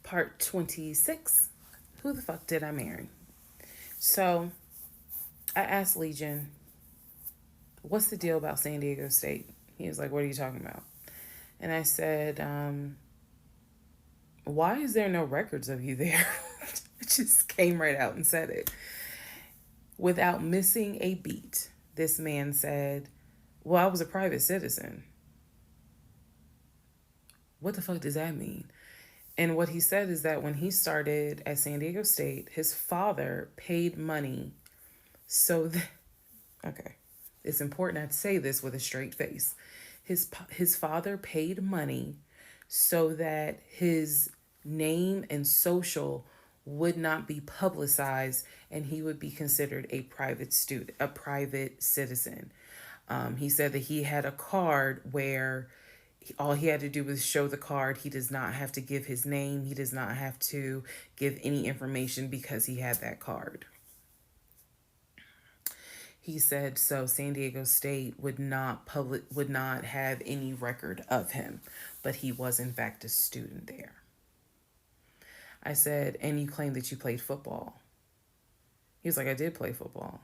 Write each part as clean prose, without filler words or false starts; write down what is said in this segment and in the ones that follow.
Part 26. Who the fuck did I marry? So I asked Legion, what's the deal about San Diego State? He was like, what are you talking about? And I said, why is there no records of you there? It just came right out and said it. Without missing a beat, this man said, well, I was a private citizen. What the fuck does that mean? And what he said is that when he started at San Diego State, his father paid money so that, okay, it's important I say this with a straight face. His father paid money so that his name and social would not be publicized and he would be considered a private student, a private citizen. He said that he had a card where all he had to do was show the card. He does not have to give his name. He does not have to give any information because he had that card. He said so San Diego State would not have any record of him, but he was in fact a student there. I said, and you claim that you played football. He was like, I did play football.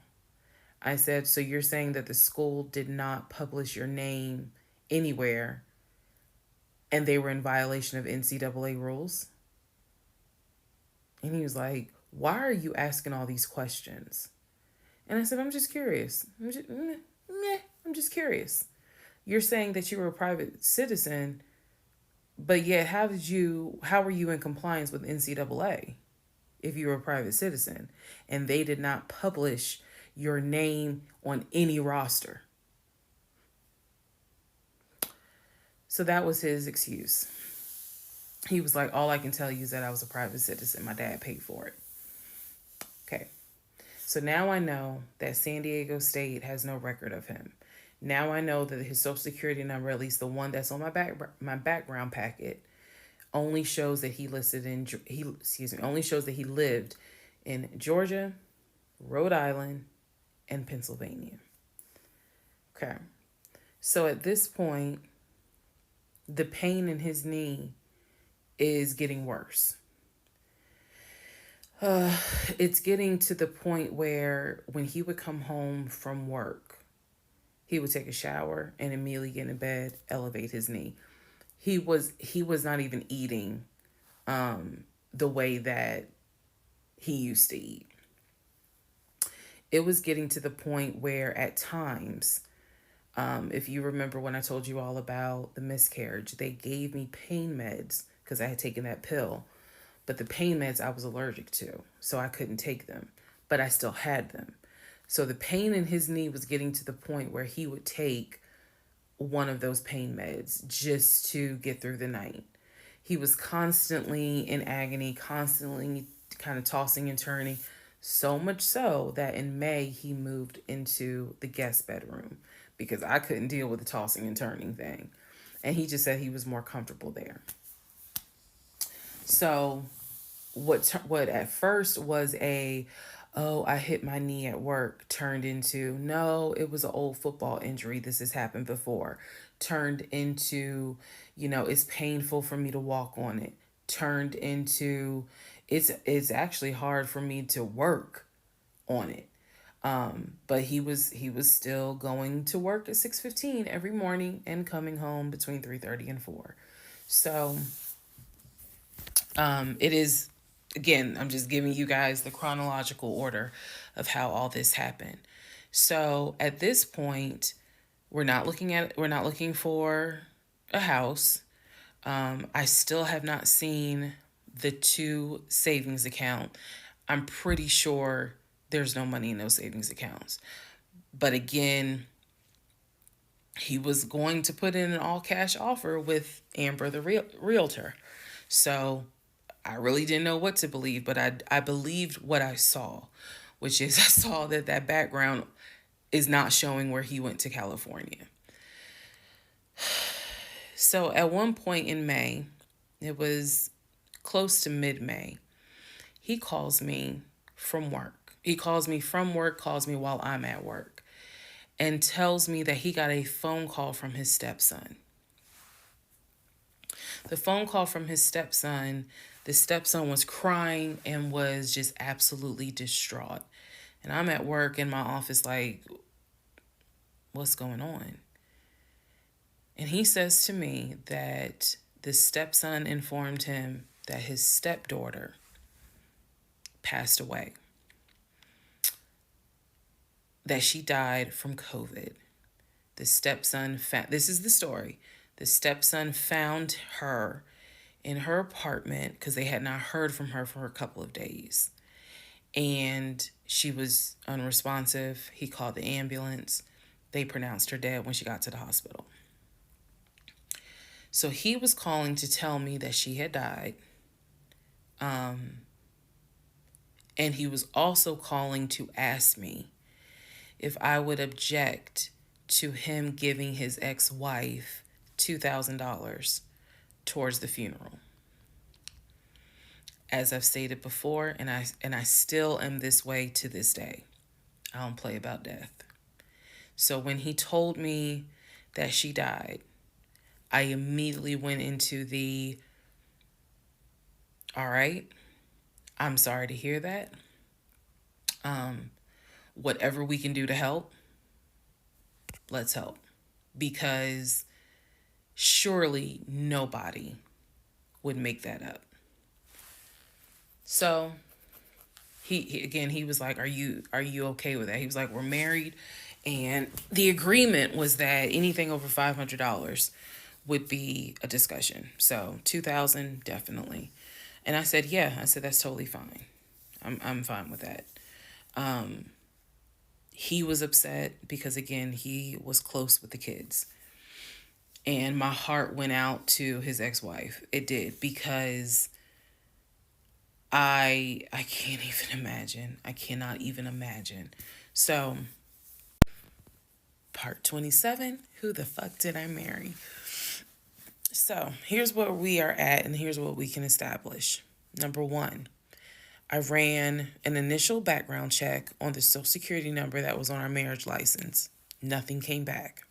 I said, so you're saying that the school did not publish your name anywhere and they were in violation of NCAA rules? And he was like, why are you asking all these questions? And I said, I'm just curious. I'm just curious. You're saying that you were a private citizen, but yet how were you in compliance with NCAA if you were a private citizen and they did not publish your name on any roster? So that was his excuse. He was like, all I can tell you is that I was a private citizen. My dad paid for it. Okay. So now I know that San Diego State has no record of him. Now I know that his social security number, at least the one that's on my background packet, only shows that he only shows that he lived in Georgia, Rhode Island, and Pennsylvania. Okay. So at this point, the pain in his knee is getting worse. It's getting to the point where when he would come home from work, he would take a shower and immediately get in bed, elevate his knee. He was not even eating the way that he used to eat. It was getting to the point where at times, if you remember when I told you all about the miscarriage, they gave me pain meds because I had taken that pill. But the pain meds I was allergic to, so I couldn't take them. But I still had them. So the pain in his knee was getting to the point where he would take one of those pain meds just to get through the night. He was constantly in agony, constantly kind of tossing and turning, so much so that in May he moved into the guest bedroom because I couldn't deal with the tossing and turning thing. And he just said he was more comfortable there. So what at first was I hit my knee at work turned into, no, it was an old football injury. This has happened before. Turned into, it's painful for me to walk on it. Turned into, it's actually hard for me to work on it. But he was still going to work at 6:15 every morning and coming home between 3:30 and 4. So it is, again, I'm just giving you guys the chronological order of how all this happened. So at this point, we're not looking for a house. I still have not seen the 2 savings account. I'm pretty sure there's no money in those savings accounts. But again, he was going to put in an all cash offer with Amber, the realtor. So I really didn't know what to believe, but I believed what I saw, which is I saw that background is not showing where he went to California. So at one point in May, it was close to mid-May, he calls me from work. He calls me from work, calls me while I'm at work, and tells me that he got a phone call from his stepson. The phone call from his stepson The stepson was crying and was just absolutely distraught. And I'm at work in my office, like, what's going on? And he says to me that the stepson informed him that his stepdaughter passed away, that she died from COVID. The stepson found, this is the story. The stepson found her in her apartment because they had not heard from her for a couple of days. And she was unresponsive. He called the ambulance. They pronounced her dead when she got to the hospital. So he was calling to tell me that she had died. And he was also calling to ask me if I would object to him giving his ex-wife $2,000 towards the funeral. As I've stated before, and I still am this way to this day. I don't play about death. So when he told me that she died, I immediately went into the, all right, I'm sorry to hear that. Whatever we can do to help, let's help. Because surely nobody would make that up. So he was like, are you okay with that? He was like, we're married, and the agreement was that anything over $500 would be a discussion. So 2,000 definitely. And I said, yeah. I said, that's totally fine. I'm fine with that. He was upset because, again, he was close with the kids. And my heart went out to his ex-wife. It did, because I can't even imagine. I cannot even imagine. So, part 27, who the fuck did I marry? So, here's where we are at, and here's what we can establish. Number one, I ran an initial background check on the Social Security number that was on our marriage license. Nothing came back.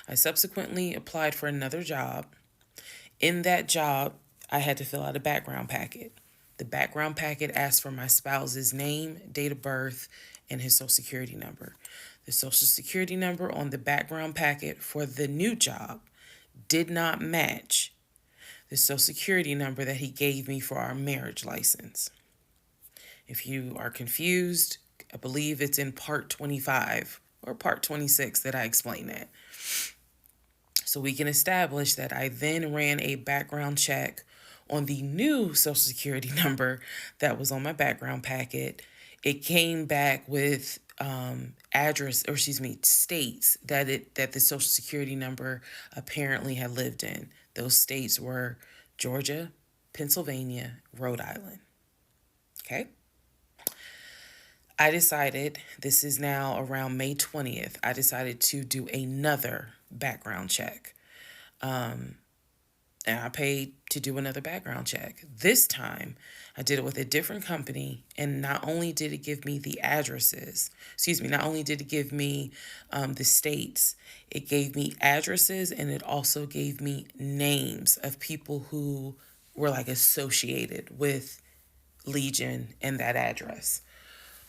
I subsequently applied for another job. In that job, I had to fill out a background packet. The background packet asked for my spouse's name, date of birth, and his Social Security number. The Social Security number on the background packet for the new job did not match the Social Security number that he gave me for our marriage license. If you are confused, I believe it's in part 25 or part 26 that I explain that. So we can establish that I then ran a background check on the new Social Security number that was on my background packet. It came back with states that the Social Security number apparently had lived in. Those states were Georgia, Pennsylvania, Rhode Island. Okay. I decided, this is now around May 20th, I decided to do another background check. And I paid to do another background check. This time, I did it with a different company, and not only did it give me the addresses, not only did it give me the states, it gave me addresses, and it also gave me names of people who were like associated with Legion and that address.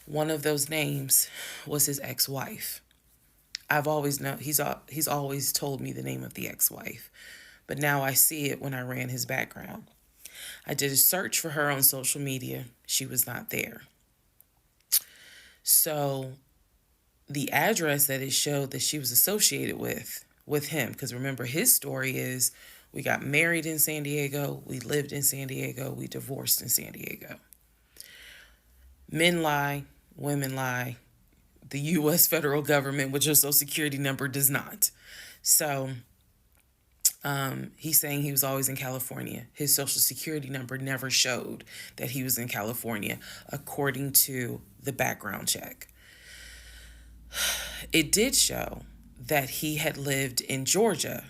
One of those names was his ex-wife. I've always known, he's always told me the name of the ex-wife, but now I see it when I ran his background. I did a search for her on social media. She was not there. So the address that it showed that she was associated with him, because remember, his story is we got married in San Diego, we lived in San Diego, we divorced in San Diego. Men lie, women lie. The U.S. federal government, with your Social Security number, does not. So he's saying he was always in California. His Social Security number never showed that he was in California, according to the background check. It did show that he had lived in Georgia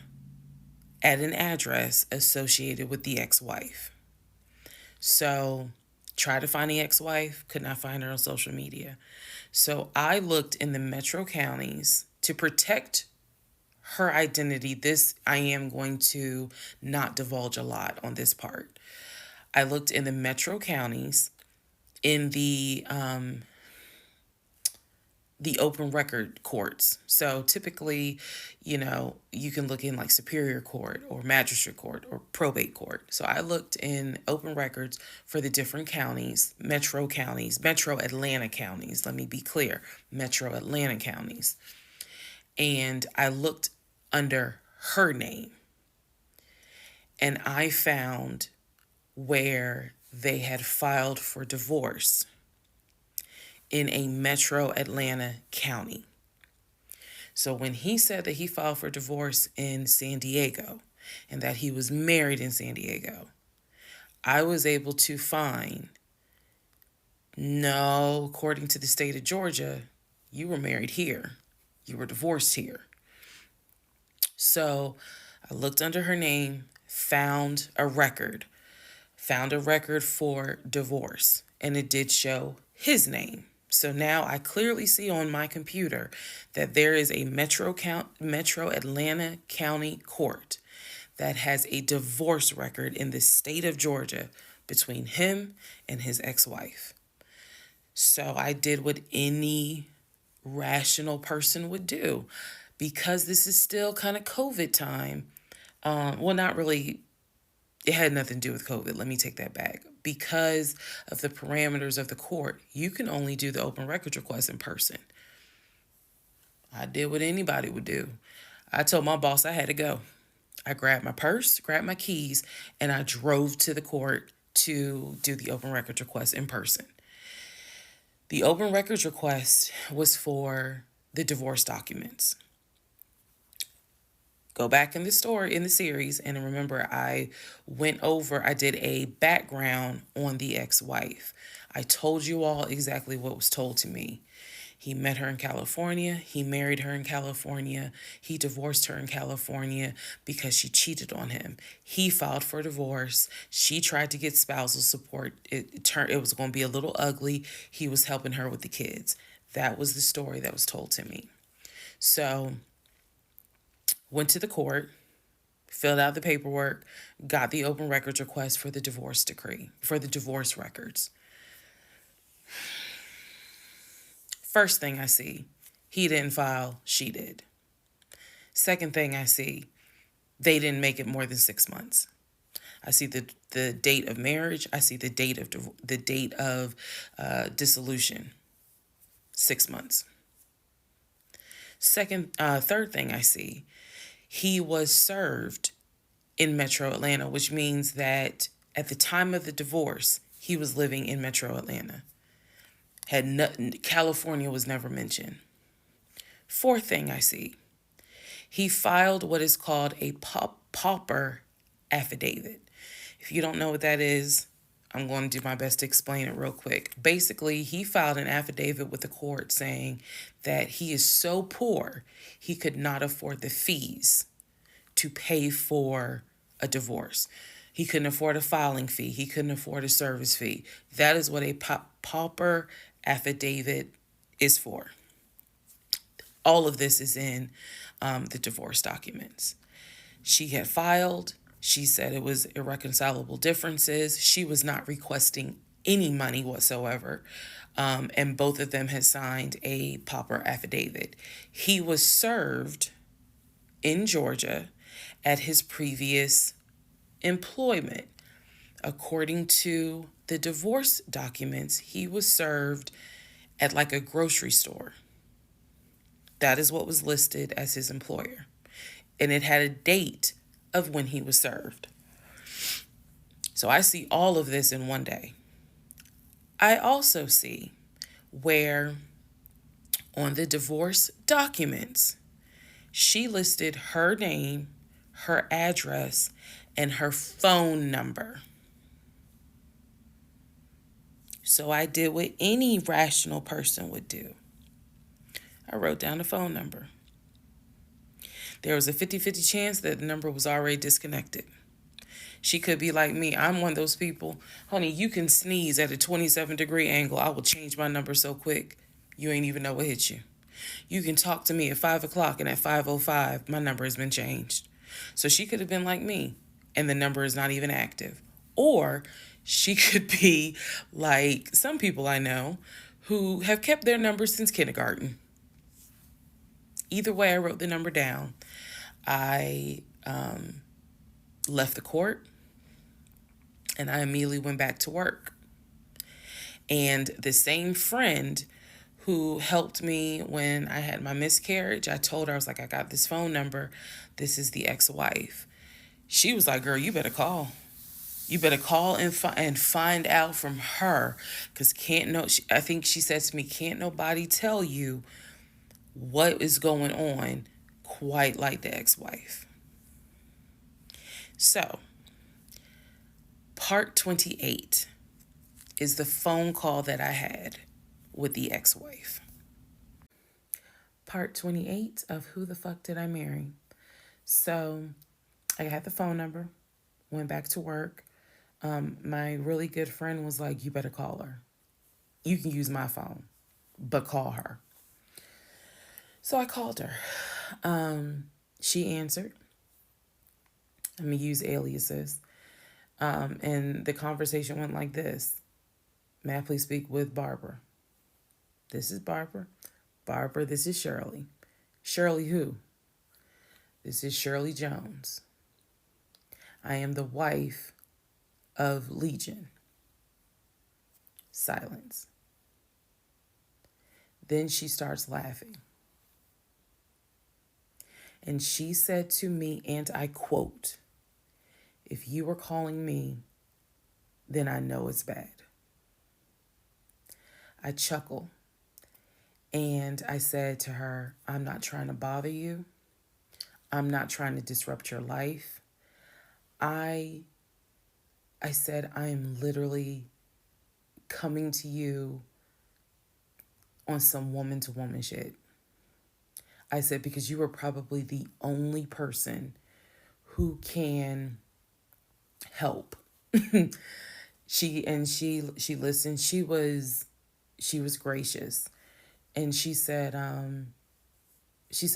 at an address associated with the ex-wife. So tried to find the ex-wife, could not find her on social media. So I looked in the metro counties to protect her identity. This, I am going to not divulge a lot on this part. I looked in the metro counties, in the open record courts. So typically, you can look in like Superior Court or Magistrate Court or Probate Court. So I looked in open records for the different counties, metro Atlanta counties. Let me be clear, metro Atlanta counties. And I looked under her name, and I found where they had filed for divorce in a metro Atlanta county. So when he said that he filed for divorce in San Diego and that he was married in San Diego, I was able to find, no, according to the state of Georgia, you were married here. You were divorced here. So I looked under her name, found a record for divorce, and it did show his name. So now I clearly see on my computer that there is a metro Atlanta County Court that has a divorce record in the state of Georgia between him and his ex-wife. So I did what any rational person would do, because this is still kind of COVID time. Well, not really. It had nothing to do with COVID. Let me take that back. Because of the parameters of the court, you can only do the open records request in person. I did what anybody would do. I told my boss I had to go. I grabbed my purse, grabbed my keys, and I drove to the court to do the open records request in person. The open records request was for the divorce documents. Go back in the series, and remember, I did a background on the ex-wife. I told you all exactly what was told to me. He met her in California. He married her in California. He divorced her in California because she cheated on him. He filed for divorce. She tried to get spousal support. It was going to be a little ugly. He was helping her with the kids. That was the story that was told to me. So went to the court, filled out the paperwork, got the open records request for the divorce decree, for the divorce records. First thing I see, he didn't file, she did. Second thing I see, they didn't make it more than 6 months. I see the date of marriage. I see the date of dissolution, 6 months. Third thing I see, he was served in Metro Atlanta, which means that at the time of the divorce, he was living in Metro Atlanta. California was never mentioned. Fourth thing I see, he filed what is called a pauper affidavit. If you don't know what that is, I'm going to do my best to explain it real quick. Basically, he filed an affidavit with the court saying that he is so poor, he could not afford the fees to pay for a divorce. He couldn't afford a filing fee. He couldn't afford a service fee. That is what a pauper affidavit is for. All of this is in the divorce documents. She had filed. She said it was irreconcilable differences. She was not requesting any money whatsoever. And both of them had signed a pauper affidavit. He was served in Georgia at his previous employment. According to the divorce documents, he was served at like a grocery store. That is what was listed as his employer. And it had a date of when he was served. So I see all of this in one day. I also see where on the divorce documents, she listed her name, her address, and her phone number. So I did what any rational person would do. I wrote down the phone number. There was a 50-50 chance that the number was already disconnected. She could be like me. I'm one of those people. Honey, you can sneeze at a 27-degree angle. I will change my number so quick, you ain't even know what hit you. You can talk to me at 5 o'clock, and at 5:05, my number has been changed. So she could have been like me, and the number is not even active. Or She could be like some people I know who have kept their number since kindergarten. Either way, I wrote the number down. I left the court and I immediately went back to work. And the same friend who helped me when I had my miscarriage, I told her, I was like, I got this phone number. This is the ex wife. She was like, girl, you better call. You better call and find out from her. Because can't no, I think she said to me, can't nobody tell you what is going on quite like the ex wife. So, part 28 is the phone call that I had with the ex wife. Part 28 of Who the Fuck Did I Marry? So, I had the phone number, went back to work. My really good friend was like, you better call her. You can use my phone, but call her. So I called her. She answered. I'm going to use aliases. And the conversation went like this. May I please speak with Barbara? This is Barbara. Barbara, this is Shirley. Shirley who? This is Shirley Jones. I am the wife of Legion. Silence. Then she starts laughing. And she said to me, and I quote, if you were calling me, then I know it's bad. I chuckle and I said to her, I'm not trying to bother you. I'm not trying to disrupt your life. I said, I am literally coming to you on some woman to woman shit. I said, because you are probably the only person who can help. She listened. She was gracious. And she said,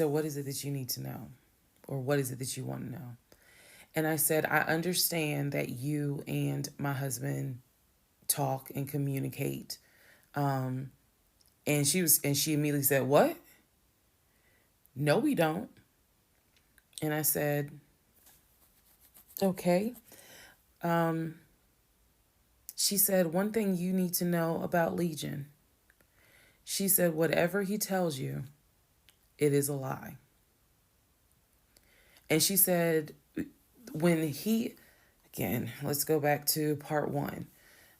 what is it that you need to know? Or what is it that you want to know? And I said, I understand that you and my husband talk and communicate. And she immediately said, what? No, we don't. And I said, okay. She said, one thing you need to know about Legion. She said, whatever he tells you, it is a lie. And she said, again, let's go back to part 1.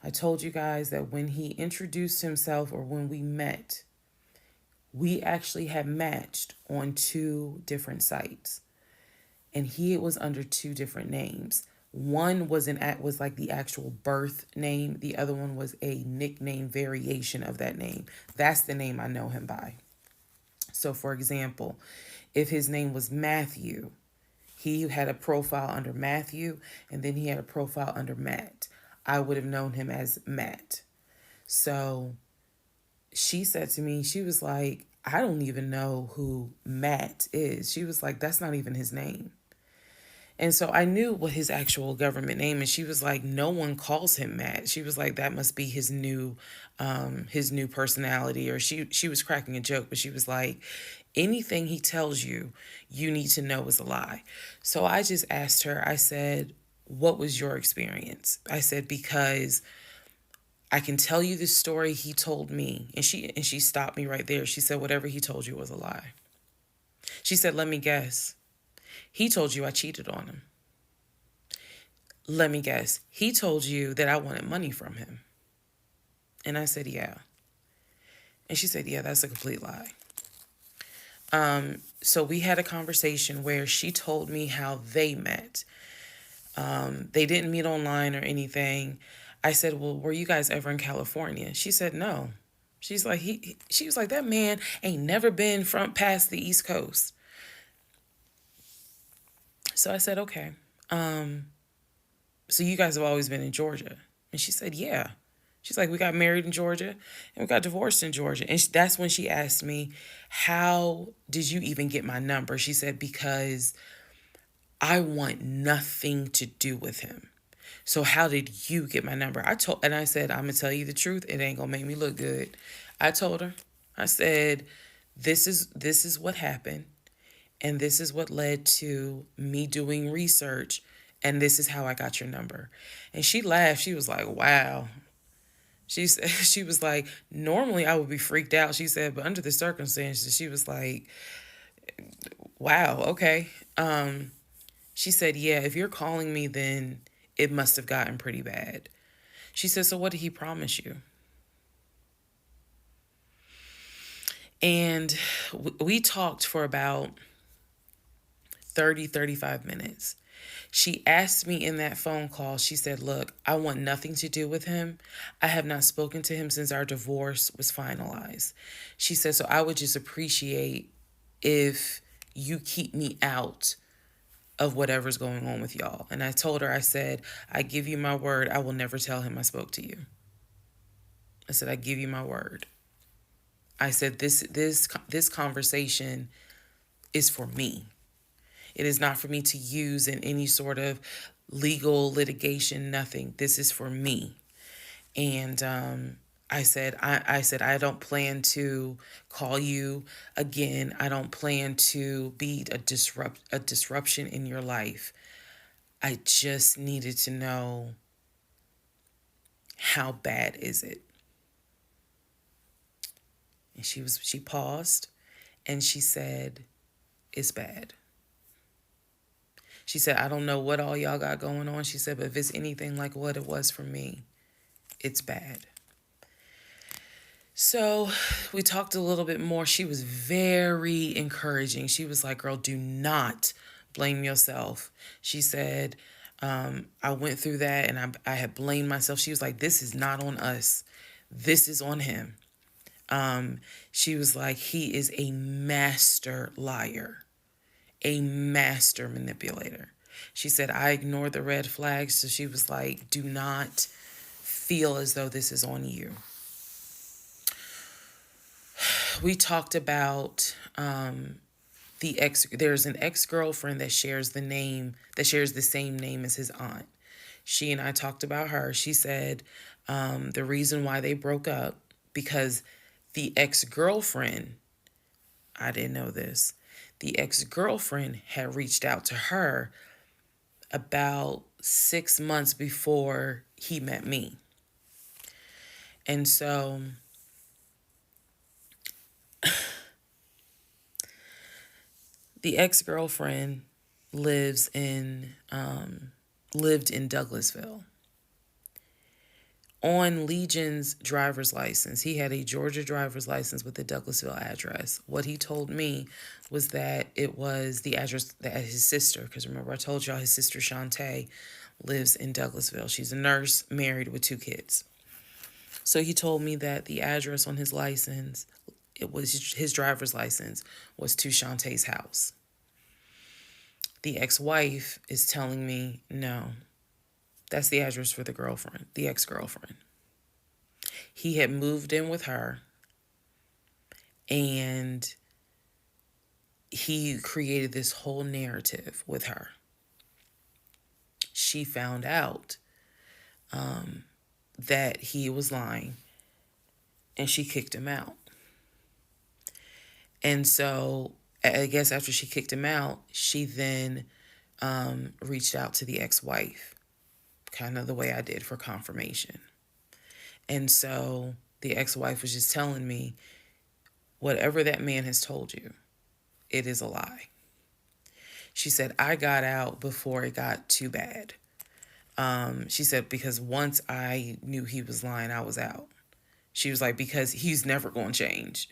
I told you guys that when he introduced himself or when we met, we actually had matched on 2 different sites. And he was under 2 different names. One was like the actual birth name. The other one was a nickname variation of that name. That's the name I know him by. So for example, if his name was Matthew, he had a profile under Matthew, and then he had a profile under Matt. I would have known him as Matt. So she said to me, she was like, I don't even know who Matt is. She was like, that's not even his name. And so I knew what his actual government name is. She was like, no one calls him Matt. She was like, that must be his new personality. Or she was cracking a joke, but she was like, anything he tells you, you need to know is a lie. So I just asked her, I said, what was your experience? I said, because I can tell you the story he told me. And she stopped me right there. She said, whatever he told you was a lie. She said, let me guess. He told you I cheated on him. Let me guess. He told you that I wanted money from him. And I said, yeah. And she said, yeah, that's a complete lie. So we had a conversation where she told me how they met. They didn't meet online or anything. I said, well, were you guys ever in California? She said, no. She's like, she was like, that man ain't never been past the East Coast. So I said, okay. So you guys have always been in Georgia? And she said, yeah. She's like, we got married in Georgia and we got divorced in Georgia. And that's when she asked me, how did you even get my number? She said, because I want nothing to do with him. So how did you get my number? And I said, I'm gonna tell you the truth. It ain't gonna make me look good. I told her, I said, this is what happened, and this is what led to me doing research, and this is how I got your number. And she laughed. She was like, wow. She said, she was like, normally I would be freaked out. She said, but under the circumstances, she was like, wow, okay. She said, yeah, if you're calling me, then it must have gotten pretty bad. She said, so what did he promise you? And we talked for about 35 minutes. She asked me in that phone call, she said, look, I want nothing to do with him. I have not spoken to him since our divorce was finalized. She said, so I would just appreciate if you keep me out of whatever's going on with y'all. And I told her, I said, I give you my word, I will never tell him I spoke to you. I said, I give you my word. I said, this conversation is for me. It is not for me to use in any sort of legal litigation, nothing. This is for me. And I said, I don't plan to call you again. I don't plan to be a disruption in your life. I just needed to know, how bad is it? And she paused and she said, it's bad. She said, I don't know what all y'all got going on. She said, but if it's anything like what it was for me, it's bad. So we talked a little bit more. She was very encouraging. She was like, girl, do not blame yourself. She said, I went through that and I had blamed myself. She was like, this is not on us. This is on him. She was like, he is a master liar, a master manipulator. She said, I ignored the red flags. So she was like, do not feel as though this is on you. We talked about there's an ex-girlfriend that shares the same name as his aunt. She and I talked about her. She said the reason why they broke up, because the ex-girlfriend, I didn't know this, the ex-girlfriend had reached out to her about 6 months before he met me. And so the ex-girlfriend lived in Douglasville. On Legion's driver's license, he had a Georgia driver's license with the Douglasville address. What he told me was that it was the address that his sister, because remember I told y'all his sister Shantae lives in Douglasville. She's a nurse, married with 2 kids. So he told me that the address on his license, it was his driver's license, was to Shantae's house. The ex-wife is telling me, no, that's the address for the ex-girlfriend. He had moved in with her and he created this whole narrative with her. She found out that he was lying and she kicked him out. And so I guess after she kicked him out, she then reached out to the ex-wife, kind of the way I did, for confirmation. And so the ex-wife was just telling me, whatever that man has told you, it is a lie. She said, I got out before it got too bad. She said, because once I knew he was lying, I was out. She was like, because he's never going to change.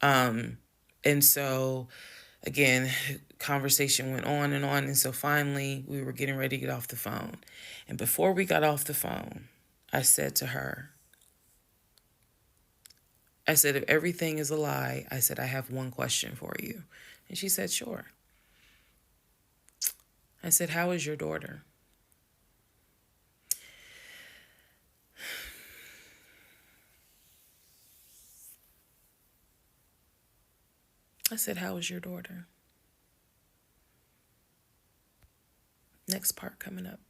And so, again, conversation went on. And so finally, we were getting ready to get off the phone. And before we got off the phone, I said to her, I said, if everything is a lie, I said, I have one question for you. And she said, sure. I said, how is your daughter? I said, how is your daughter? Next part coming up.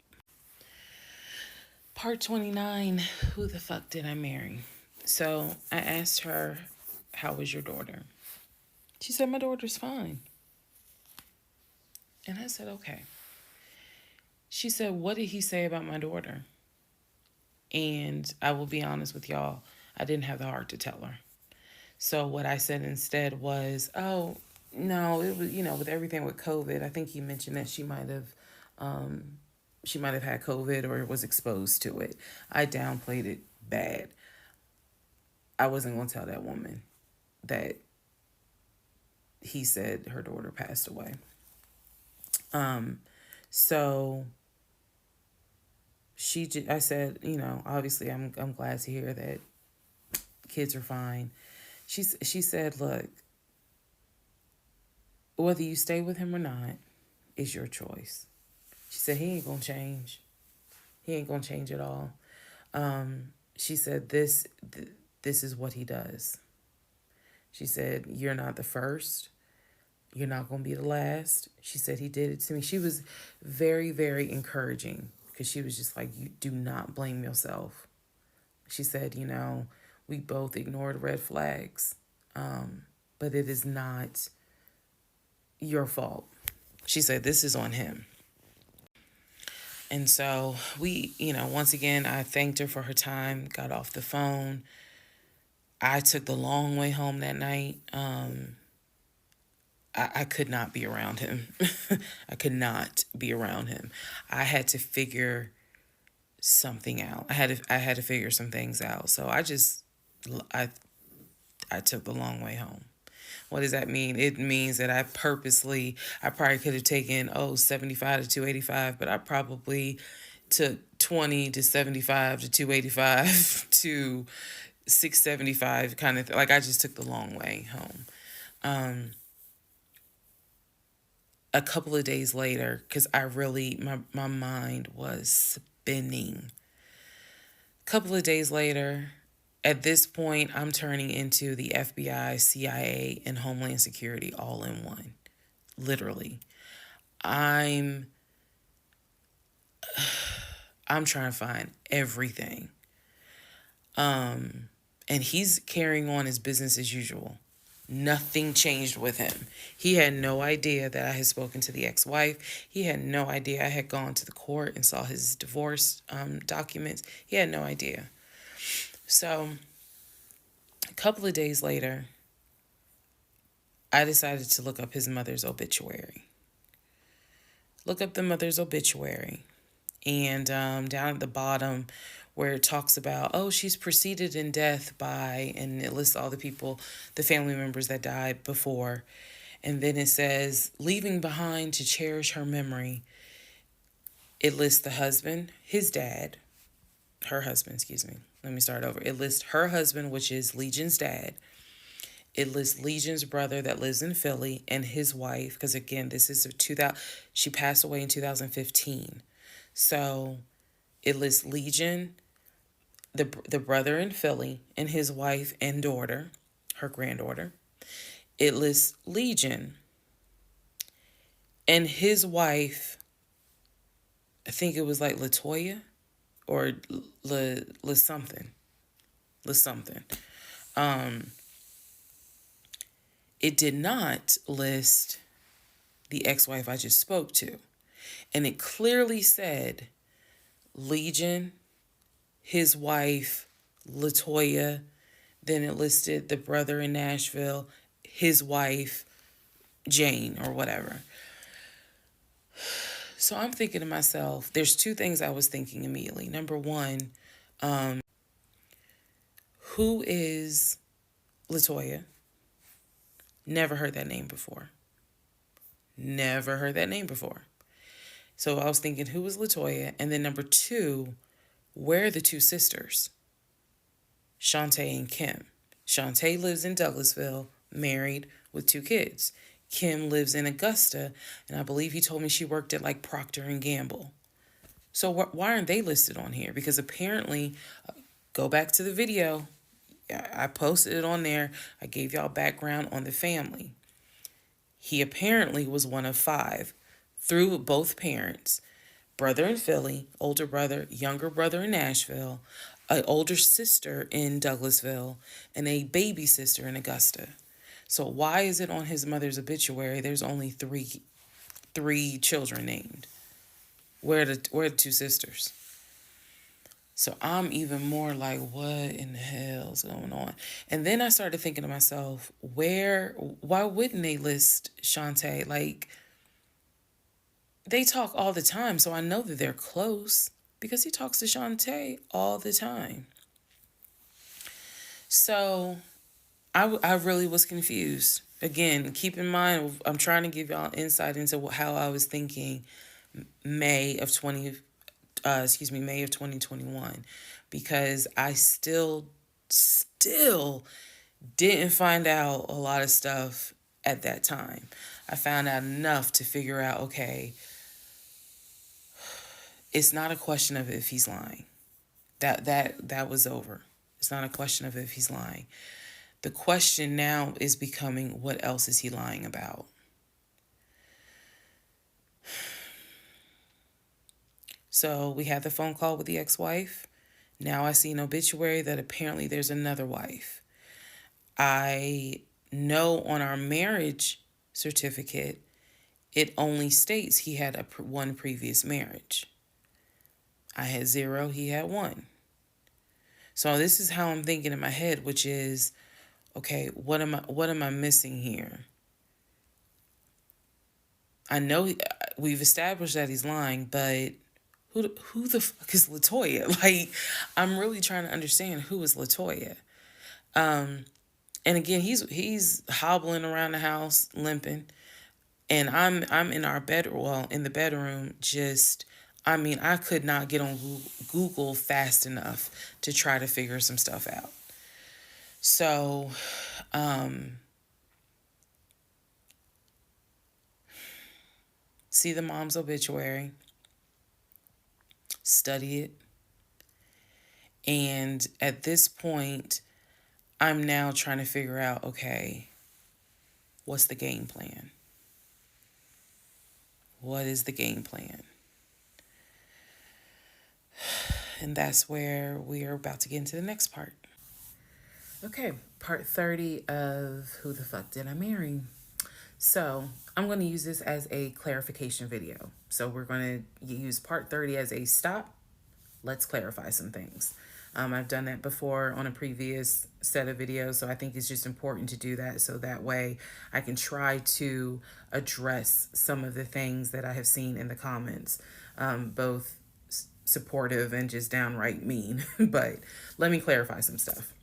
Part 29, who the fuck did I marry? So I asked her, how was your daughter? She said, my daughter's fine. And I said, okay. She said, what did he say about my daughter? And I will be honest with y'all, I didn't have the heart to tell her. So what I said instead was, oh, no, it was, with everything with COVID, I think he mentioned that she might have had COVID or was exposed to it. I downplayed it bad. I wasn't going to tell that woman that he said her daughter passed away. So I said, obviously I'm glad to hear that kids are fine. She said, look, whether you stay with him or not is your choice. She said, he ain't going to change. He ain't going to change at all. She said, this is what he does. She said, you're not the first. You're not going to be the last. She said, he did it to me. She was very, very encouraging because she was just like, you do not blame yourself. She said, we both ignored red flags, but it is not your fault. She said, this is on him. And so we, once again, I thanked her for her time, got off the phone. I took the long way home that night. I could not be around him. I could not be around him. I had to figure something out. I had to figure some things out. So I took the long way home. What does that mean? It means that I probably could have taken 75 to 285, but I probably took 20 to 75 to 285 to 675 kind of like I just took the long way home. A couple of days later, because my mind was spinning. A couple of days later, at this point, I'm turning into the FBI, CIA, and Homeland Security all in one. Literally. I'm trying to find everything. And he's carrying on his business as usual. Nothing changed with him. He had no idea that I had spoken to the ex-wife. He had no idea I had gone to the court and saw his divorce documents. He had no idea. So a couple of days later, I decided to look up his mother's obituary. Look up the mother's obituary. And down at the bottom where it talks about, she's preceded in death by, and it lists all the people, the family members that died before. And then it says, leaving behind to cherish her memory. It lists the husband, his dad, her husband, excuse me. Let me start over. It lists her husband, which is Legion's dad. It lists Legion's brother that lives in Philly and his wife, because again, this is she passed away in 2015. So it lists Legion, the brother in Philly, and his wife and daughter, her granddaughter. It lists Legion and his wife, I think it was like Latoya or La something. It did not list the ex-wife I just spoke to. And it clearly said Legion, his wife, Latoya. Then it listed the brother in Nashville, his wife, Jane, or whatever. So I'm thinking to myself, there's two things I was thinking immediately. Number one, who is Latoya? Never heard that name before. So I was thinking, who was Latoya? And then number two, where are the two sisters? Shantae and Kim. Shantae lives in Douglasville, married with 2 kids. Kim lives in Augusta, and I believe he told me she worked at like Procter and Gamble. So why aren't they listed on here? Because apparently, go back to the video. I posted it on there. I gave y'all background on the family. He apparently was one of 5 through both parents. brother in Philly, older brother, younger brother in Nashville, an older sister in Douglasville, and a baby sister in Augusta. So why is it on his mother's obituary there's only three children named? Where are the two sisters? So I'm even more like, what in the hell's going on? And then I started thinking to myself, why wouldn't they list Shantae? Like, they talk all the time, so I know that they're close because he talks to Shantae all the time. So I really was confused. Again, keep in mind, I'm trying to give y'all insight into how I was thinking May of 2021, because I still didn't find out a lot of stuff at that time. I found out enough to figure out, okay, it's not a question of if he's lying. That was over. It's not a question of if he's lying. The question now is becoming, what else is he lying about? So we had the phone call with the ex-wife. Now I see an obituary that apparently there's another wife. I know on our marriage certificate, it only states he had one previous marriage. I had 0, he had 1. So this is how I'm thinking in my head, which is, okay, what am I missing here? I know we've established that he's lying, but who the fuck is Latoya? Like, I'm really trying to understand who is Latoya. And again, he's hobbling around the house, limping, and I'm in our bed, well, in the bedroom, just, I mean, I could not get on Google fast enough to try to figure some stuff out. So, see the mom's obituary, study it, and at this point, I'm now trying to figure out, okay, what's the game plan? What is the game plan? And that's where we are about to get into the next part. Okay, part 30 of Who the Fuck Did I Marry? So I'm going to use this as a clarification video. So we're going to use part 30 as a stop. Let's clarify some things. I've done that before on a previous set of videos, so I think it's just important to do that so that way I can try to address some of the things that I have seen in the comments, both supportive and just downright mean. But let me clarify some stuff.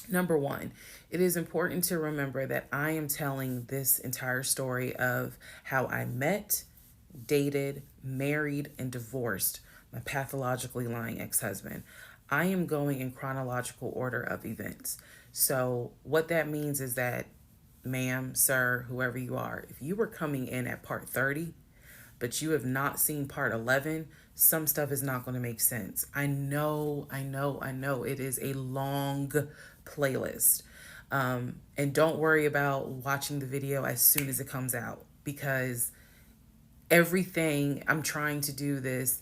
Number one, it is important to remember that I am telling this entire story of how I met, dated, married, and divorced my pathologically lying ex-husband. I am going in chronological order of events. So what that means is that, ma'am, sir, whoever you are, if you were coming in at part 30, but you have not seen part 11, some stuff is not going to make sense. I know. It is a long playlist. And don't worry about watching the video as soon as it comes out, because everything, I'm trying to do this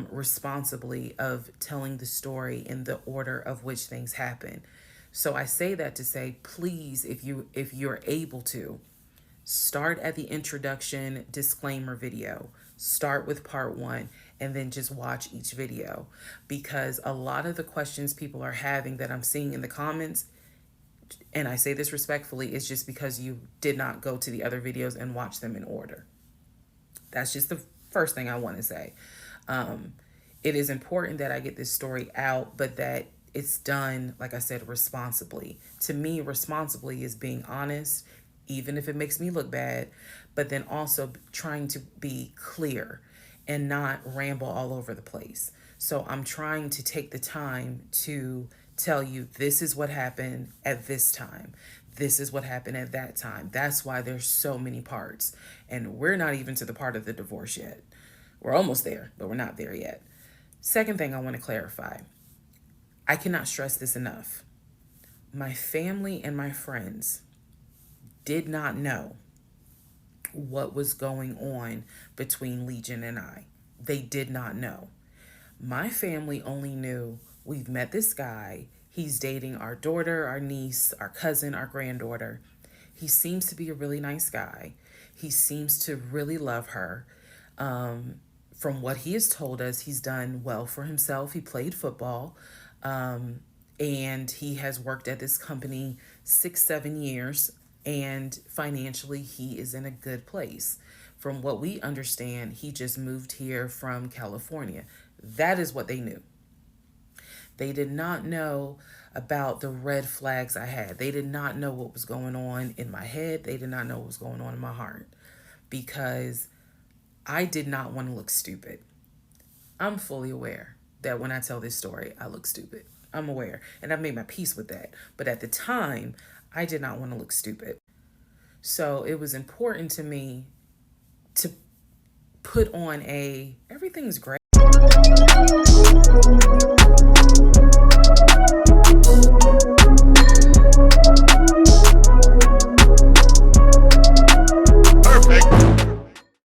responsibly, of telling the story in the order of which things happen. So I say that to say, please, if you're able to, start at the introduction disclaimer video. Start with part 1 and then just watch each video, because a lot of the questions people are having that I'm seeing in the comments, and I say this respectfully, is just because you did not go to the other videos and watch them in order. That's just the first thing I want to say. It is important that I get this story out, but that it's done, like I said, responsibly. To me, responsibly is being honest, even if it makes me look bad, but then also trying to be clear and not ramble all over the place. So I'm trying to take the time to tell you, this is what happened at this time. This is what happened at that time. That's why there's so many parts. And we're not even to the part of the divorce yet. We're almost there, but we're not there yet. Second thing I want to clarify. I cannot stress this enough. My family and my friends did not know what was going on between Legion and I. They did not know. My family only knew we've met this guy. He's dating our daughter, our niece, our cousin, our granddaughter. He seems to be a really nice guy. He seems to really love her. From what he has told us, he's done well for himself. He played football, and he has worked at this company 6, 7 years. And financially, he is in a good place. From what we understand, he just moved here from California. That is what they knew. They did not know about the red flags I had. They did not know what was going on in my head. They did not know what was going on in my heart, because I did not want to look stupid. I'm fully aware that when I tell this story, I look stupid. I'm aware, and I've made my peace with that. But at the time, I did not want to look stupid. So it was important to me to put on everything's great.